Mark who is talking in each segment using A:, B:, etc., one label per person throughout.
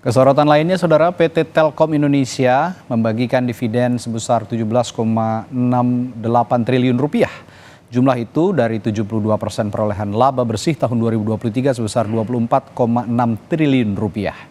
A: Kesorotan lainnya, Saudara, PT Telkom Indonesia membagikan dividen sebesar 17,68 triliun rupiah. Jumlah itu dari 72% perolehan laba bersih tahun 2023 sebesar 24,6 triliun rupiah.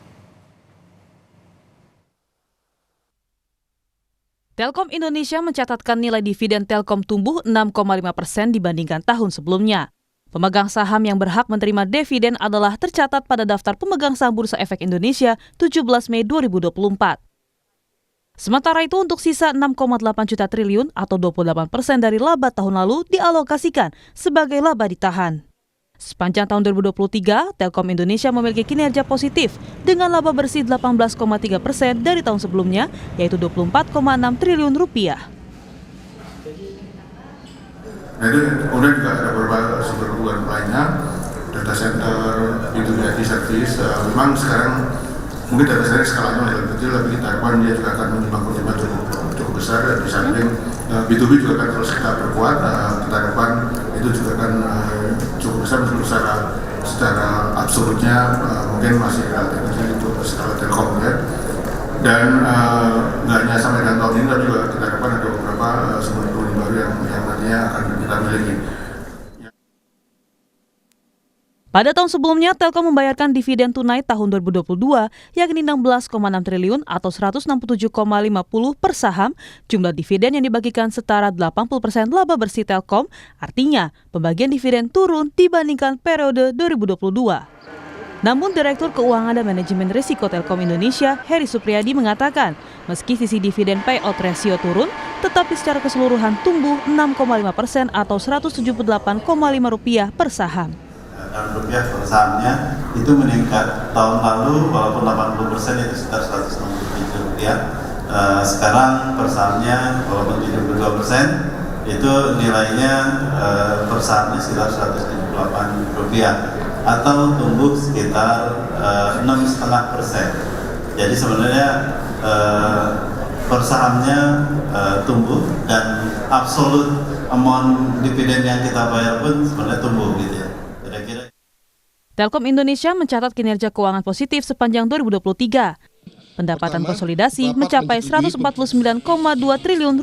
B: Telkom Indonesia mencatatkan nilai dividen Telkom tumbuh 6,5% dibandingkan tahun sebelumnya. Pemegang saham yang berhak menerima dividen adalah tercatat pada daftar pemegang saham Bursa Efek Indonesia 17 Mei 2024. Sementara itu untuk sisa 6,8 juta triliun atau 28% dari laba tahun lalu dialokasikan sebagai laba ditahan. Sepanjang tahun 2023, Telkom Indonesia memiliki kinerja positif dengan laba bersih 18,3% dari tahun sebelumnya, yaitu 24,6 triliun rupiah.
C: Nah itu kemudian juga ada beberapa sumber kebutuhan lainnya, data center, B2B IT service. Memang sekarang mungkin data center skalanya lebih kecil, tapi kita harapkan dia juga akan menyumbang pertumbuhan cukup besar. Dan di samping B2B juga akan terus kita perkuat. Kita harapkan itu juga akan cukup besar meskipun secara absolutnya mungkin masih relatif kecil untuk skala Telkom ya. Dan nggak hanya sampai dengan tahun ini, tapi juga kita harapkan ada beberapa sumber kebutuhan baru yang nantinya akan kita miliki.
B: Pada tahun sebelumnya, Telkom membayarkan dividen tunai tahun 2022 yakni 16,6 triliun atau 167,50 per saham. Jumlah dividen yang dibagikan setara 80% laba bersih Telkom, artinya pembagian dividen turun dibandingkan periode 2022. Namun Direktur Keuangan dan Manajemen Risiko Telkom Indonesia, Heri Supriyadi mengatakan, meski sisi dividen payout ratio turun, tetapi secara keseluruhan tumbuh 6,5% atau Rp178,5 per saham.
D: Rupiah per sahamnya itu meningkat tahun lalu walaupun 80% itu sekitar Rp167. Sekarang per sahamnya walaupun 72% itu nilainya per sahamnya sekitar Rp178 atau tumbuh sekitar 6,5%. Jadi sebenarnya per sahamnya tumbuh dan absolut amount dividen yang kita bayar pun sebenarnya tumbuh gitu ya.
B: Telkom Indonesia mencatat kinerja keuangan positif sepanjang 2023. Pendapatan konsolidasi mencapai Rp149,2 triliun.